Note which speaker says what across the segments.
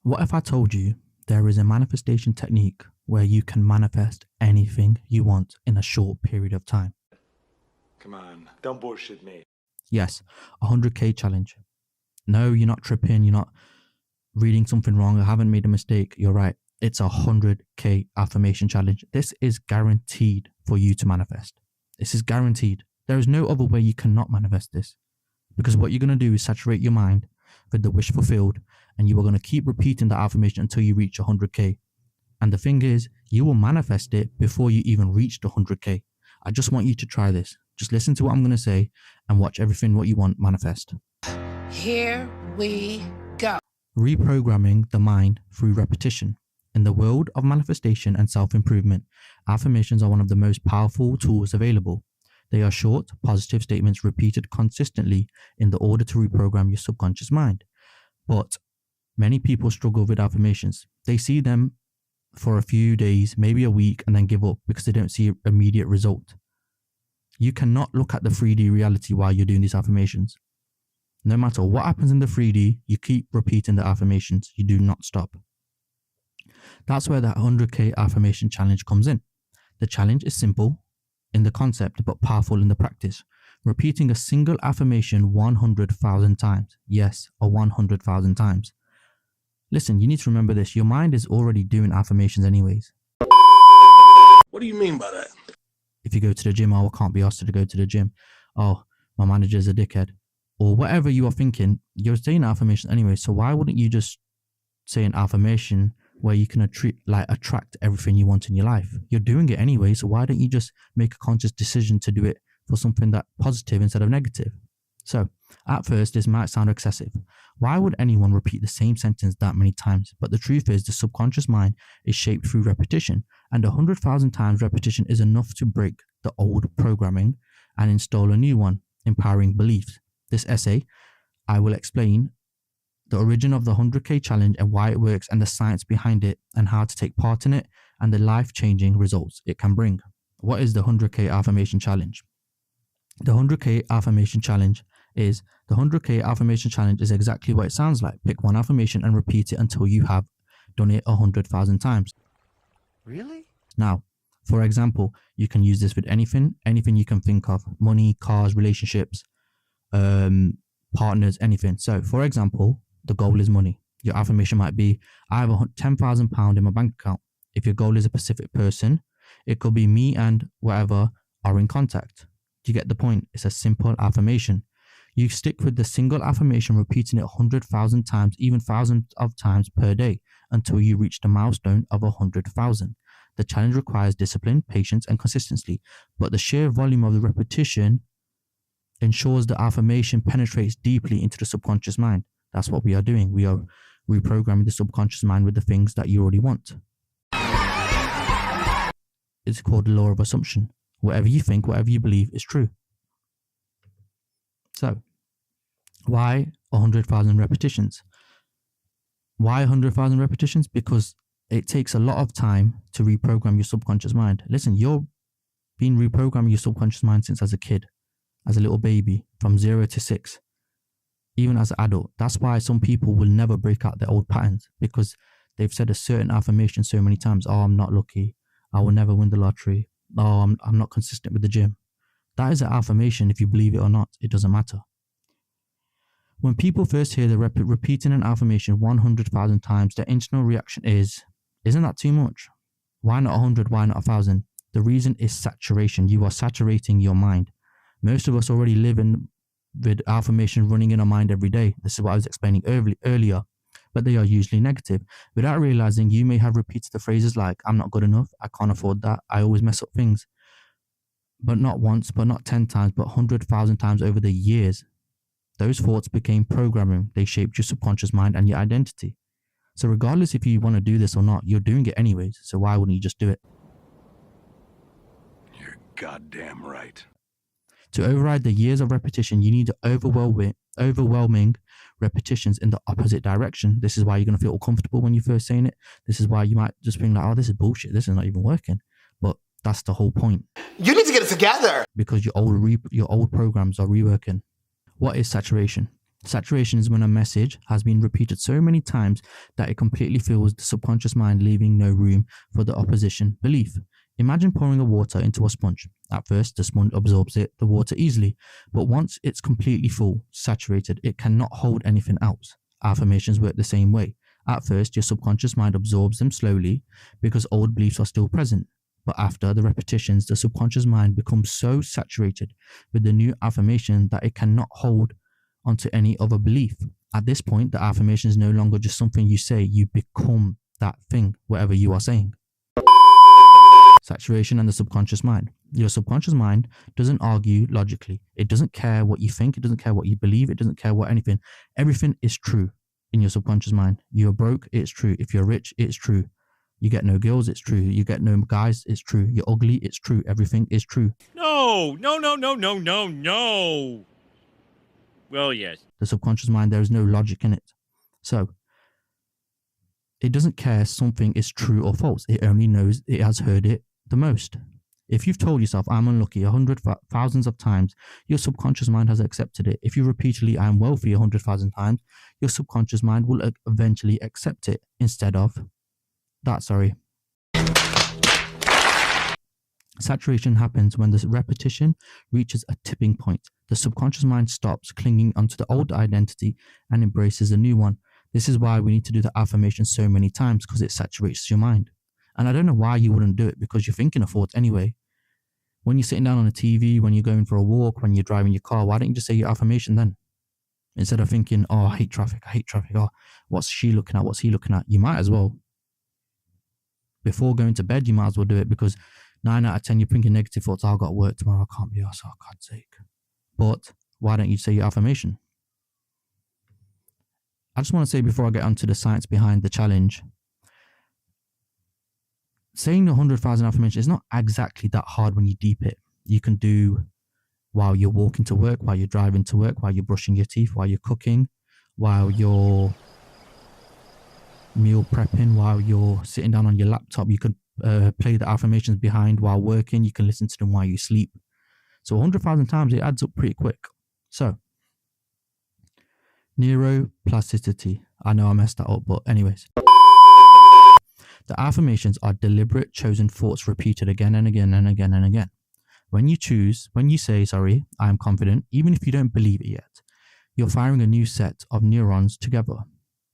Speaker 1: What if I told you there is a manifestation technique where you can manifest anything you want in a short period of time?
Speaker 2: Come on, don't bullshit me.
Speaker 1: Yes, 100K challenge. No, you're not tripping. You're not reading something wrong. I haven't made a mistake. You're right. It's 100K affirmation challenge. This is guaranteed for you to manifest. This is guaranteed. There is no other way you cannot manifest this, because what you're going to do is saturate your mind with the wish fulfilled, and you are going to keep repeating the affirmation until you reach 100K. And the thing is, you will manifest it before you even reach the 100K. I just want you to try this. Just listen to what I'm going to say and watch everything what you want manifest.
Speaker 3: Here we go.
Speaker 1: Reprogramming the mind through repetition. In the world of manifestation and self-improvement, affirmations are one of the most powerful tools available. They are short, positive statements repeated consistently in the order to reprogram your subconscious mind. But many people struggle with affirmations. They see them for a few days, maybe a week, and then give up because they don't see immediate result. You cannot look at the 3D reality while you're doing these affirmations. No matter what happens in the 3D, you keep repeating the affirmations. You do not stop. That's where that 100K affirmation challenge comes in. The challenge is simple in the concept, but powerful in the practice. Repeating a single affirmation 100,000 times. Yes, 100,000 times. Listen, you need to remember this. Your mind is already doing affirmations anyways.
Speaker 2: What do you mean by that?
Speaker 1: If you go to the gym, oh, I can't be asked to go to the gym. Oh, my manager's a dickhead. Or whatever you are thinking, you're saying affirmation anyway. So why wouldn't you just say an affirmation where you can attract everything you want in your life? You're doing it anyway, so why don't you just make a conscious decision to do it for something that's positive instead of negative? So, at first, this might sound excessive. Why would anyone repeat the same sentence that many times? But the truth is, the subconscious mind is shaped through repetition, and 100,000 times repetition is enough to break the old programming and install a new one, empowering beliefs. This essay, I will explain the origin of the 100K challenge and why it works, and the science behind it, and how to take part in it, and the life-changing results it can bring. What is the 100K affirmation challenge? The 100K affirmation challenge is exactly what it sounds like. Pick one affirmation and repeat it until you have done it 100,000 times.
Speaker 4: Really?
Speaker 1: Now, for example, you can use this with anything you can think of: money, cars, relationships, partners, anything. So, for example, the goal is money. Your affirmation might be, I have £10,000 in my bank account. If your goal is a specific person, it could be me and whatever are in contact. Do you get the point? It's a simple affirmation. You stick with the single affirmation, repeating it 100,000 times, even thousands of times per day, until you reach the milestone of 100,000. The challenge requires discipline, patience, and consistency, but the sheer volume of the repetition ensures the affirmation penetrates deeply into the subconscious mind. That's what we are doing. We are reprogramming the subconscious mind with the things that you already want. It's called the law of assumption. Whatever you think, whatever you believe is true. So, why 100,000 repetitions? Why 100,000 repetitions? Because it takes a lot of time to reprogram your subconscious mind. Listen, you've been reprogramming your subconscious mind since as a kid, as a little baby, from 0 to 6. Even as an adult. That's why some people will never break out their old patterns, because they've said a certain affirmation so many times. Oh, I'm not lucky. I will never win the lottery. Oh, I'm not consistent with the gym. That is an affirmation. If you believe it or not, it doesn't matter. When people first hear the repeating an affirmation 100,000 times, their internal reaction is, isn't that too much? Why not 100? Why not 1,000? The reason is saturation. You are saturating your mind. Most of us already live with affirmations running in our mind every day. This is what I was explaining earlier, but they are usually negative. Without realizing, you may have repeated the phrases like, I'm not good enough, I can't afford that, I always mess up things. But not once, but not 10 times, but 100,000 times over the years. Those thoughts became programming. They shaped your subconscious mind and your identity. So regardless if you want to do this or not, you're doing it anyways. So why wouldn't you just do it?
Speaker 2: You're goddamn right.
Speaker 1: To override the years of repetition, you need overwhelming repetitions in the opposite direction. This is why you're going to feel uncomfortable when you're first saying it. This is why you might just think like, oh, this is bullshit. This is not even working. But that's the whole point.
Speaker 4: You need to get it together.
Speaker 1: Because your old programs are reworking. What is saturation? Saturation is when a message has been repeated so many times that it completely fills the subconscious mind, leaving no room for the opposition belief. Imagine pouring a water into a sponge. At first, the sponge absorbs the water easily, but once it's completely full, saturated, it cannot hold anything else. Affirmations work the same way. At first, your subconscious mind absorbs them slowly because old beliefs are still present. But after the repetitions, the subconscious mind becomes so saturated with the new affirmation that it cannot hold onto any other belief. At this point, the affirmation is no longer just something you say, you become that thing, whatever you are saying. Saturation and the subconscious mind. Your subconscious mind doesn't argue logically. It doesn't care what you think. It doesn't care what you believe. It doesn't care what anything. Everything is true in your subconscious mind. You're broke, it's true. If you're rich, it's true. You get no girls, it's true. You get no guys, it's true. You're ugly, it's true. Everything is true.
Speaker 4: No. Well, yes.
Speaker 1: The subconscious mind, there is no logic in it. So, it doesn't care something is true or false. It only knows it has heard it the most. If you've told yourself, I'm unlucky 100,000 of times, your subconscious mind has accepted it. If you repeatedly, I'm wealthy 100,000 times, your subconscious mind will eventually accept it instead of that, Saturation happens when the repetition reaches a tipping point. The subconscious mind stops clinging onto the old identity and embraces a new one. This is why we need to do the affirmation so many times, because it saturates your mind. And I don't know why you wouldn't do it, because you're thinking of thoughts anyway. When you're sitting down on a TV, when you're going for a walk, when you're driving your car, why don't you just say your affirmation then? Instead of thinking, oh, I hate traffic. Oh, what's she looking at? What's he looking at? You might as well. Before going to bed, you might as well do it, because 9 out of 10, you're thinking negative thoughts. Oh, I've got work tomorrow. I can't be arsed. Oh, God's sake. But why don't you say your affirmation? I just want to say before I get onto the science behind the challenge, saying 100,000 affirmations is not exactly that hard when you deep it. You can do while you're walking to work, while you're driving to work, while you're brushing your teeth, while you're cooking, while you're meal prepping, while you're sitting down on your laptop. You could play the affirmations behind while working. You can listen to them while you sleep. So 100,000 times, it adds up pretty quick. So, neuroplasticity. I know I messed that up, but anyways. The affirmations are deliberate, chosen thoughts repeated again and again and again and again. When you say, I am confident, even if you don't believe it yet, you're firing a new set of neurons together.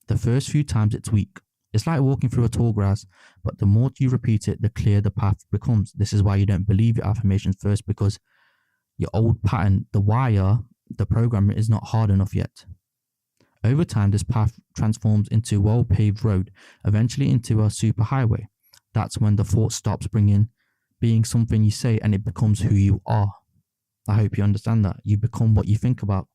Speaker 1: The first few times it's weak. It's like walking through a tall grass, but the more you repeat it, the clearer the path becomes. This is why you don't believe your affirmations first, because your old pattern, the wire, the program is not hard enough yet. Over time, this path transforms into a well-paved road, eventually into a superhighway. That's when the thought stops being something you say, and it becomes who you are. I hope you understand that. You become what you think about.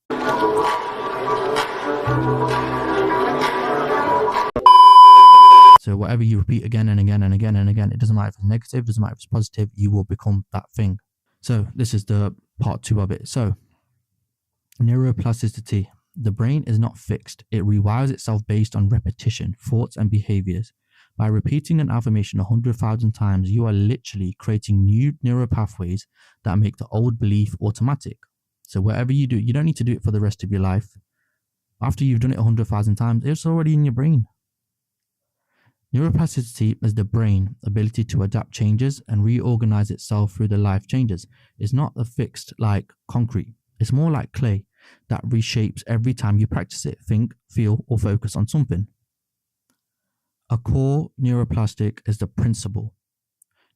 Speaker 1: So whatever you repeat again and again and again and again, it doesn't matter if it's negative, it doesn't matter if it's positive, you will become that thing. So this is the part 2 of it. So neuroplasticity. The brain is not fixed. It rewires itself based on repetition, thoughts, and behaviors. By repeating an affirmation 100,000 times, you are literally creating new neural pathways that make the old belief automatic. So whatever you do, you don't need to do it for the rest of your life. After you've done it 100,000 times, it's already in your brain. Neuroplasticity is the brain's ability to adapt changes and reorganize itself through the life changes. It's not a fixed like concrete. It's more like clay that reshapes every time you practice it, think, feel, or focus on something. A core neuroplastic is the principle.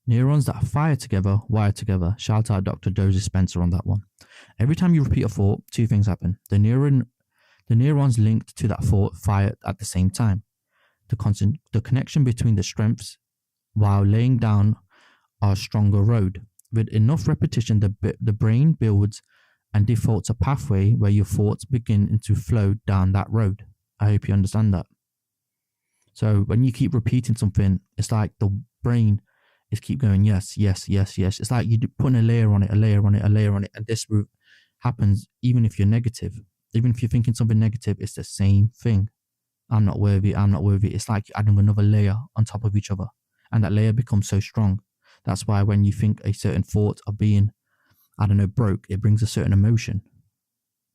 Speaker 1: Neurons that fire together, wire together. Shout out Dr. Joseph Spencer on that one. Every time you repeat a thought, 2 things happen. The neurons linked to that thought fire at the same time. The connection between the strengths while laying down a stronger road. With enough repetition, the brain builds and defaults a pathway where your thoughts begin to flow down that road. I hope you understand that. So when you keep repeating something, it's like the brain is keep going, yes, yes, yes, yes. It's like you're putting a layer on it, and this happens even if you're negative. Even if you're thinking something negative, it's the same thing. I'm not worthy. It's like adding another layer on top of each other. And that layer becomes so strong. That's why when you think a certain thought of being, broke, it brings a certain emotion.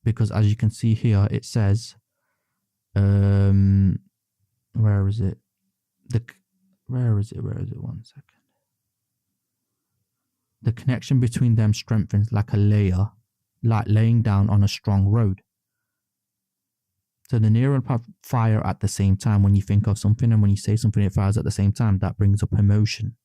Speaker 1: because as you can see here, it says, where is it? Where is it? 1 second. The connection between them strengthens like a layer, like laying down on a strong road. So the neural path fire at the same time when you think of something, and when you say something, it fires at the same time. That brings up emotion.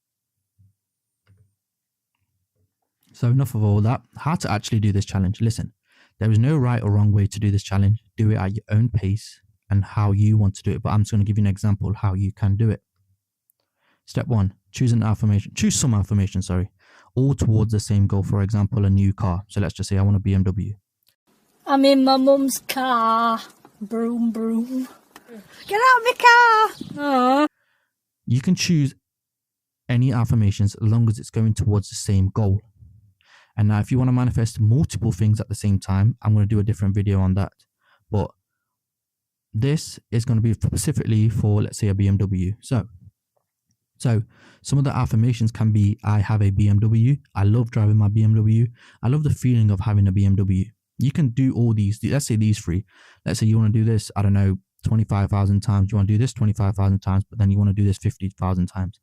Speaker 1: So enough of all that. How to actually do this challenge. Listen, there is no right or wrong way to do this challenge. Do it at your own pace and how you want to do it. But I'm just going to give you an example how you can do it. Step 1, choose an affirmation. Choose some affirmation, all towards the same goal. For example, a new car. So let's just say I want a BMW.
Speaker 5: I'm in my mum's car. Broom, broom. Get out of my car. Aww.
Speaker 1: You can choose any affirmations as long as it's going towards the same goal. And now if you want to manifest multiple things at the same time, I'm going to do a different video on that. But this is going to be specifically for, let's say, a BMW. So some of the affirmations can be, I have a BMW. I love driving my BMW. I love the feeling of having a BMW. You can do all these. Let's say these 3. Let's say you want to do this, I don't know, 25,000 times. You want to do this 25,000 times, but then you want to do this 50,000 times.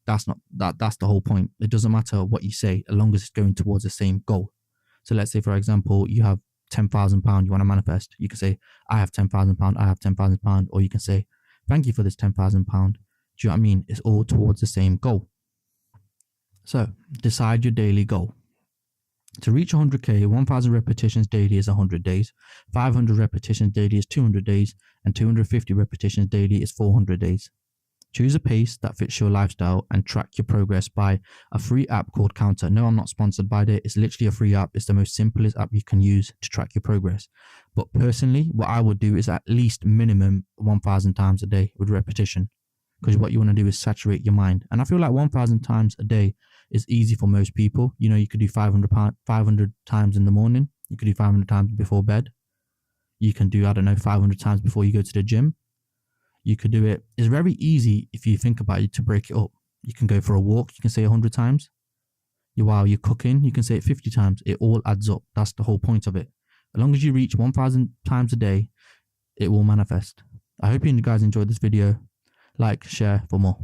Speaker 1: That's not that's the whole point. It doesn't matter what you say as long as it's going towards the same goal. So let's say, for example, you have £10,000 you want to manifest. You can say, I have £10,000, I have £10,000, or you can say, thank you for this £10,000. Do you know what I mean? It's all towards the same goal. So decide your daily goal. To reach 100k, 1000 repetitions daily is 100 days, 500 repetitions daily is 200 days, and 250 repetitions daily is 400 days. Choose a pace that fits your lifestyle and track your progress by a free app called Counter. No, I'm not sponsored by it. It's literally a free app. It's the most simplest app you can use to track your progress. But personally, what I would do is at least minimum 1000 times a day with repetition, because what you want to do is saturate your mind. And I feel like 1000 times a day is easy for most people. You know, you could do 500 times in the morning. You could do 500 times before bed. You can do, 500 times before you go to the gym. You could do it. It's very easy if you think about it to break it up. You can go for a walk. You can say 100 times. While you're cooking, you can say it 50 times. It all adds up. That's the whole point of it. As long as you reach 1000 times a day, it will manifest. I hope you guys enjoyed this video. Like, share for more.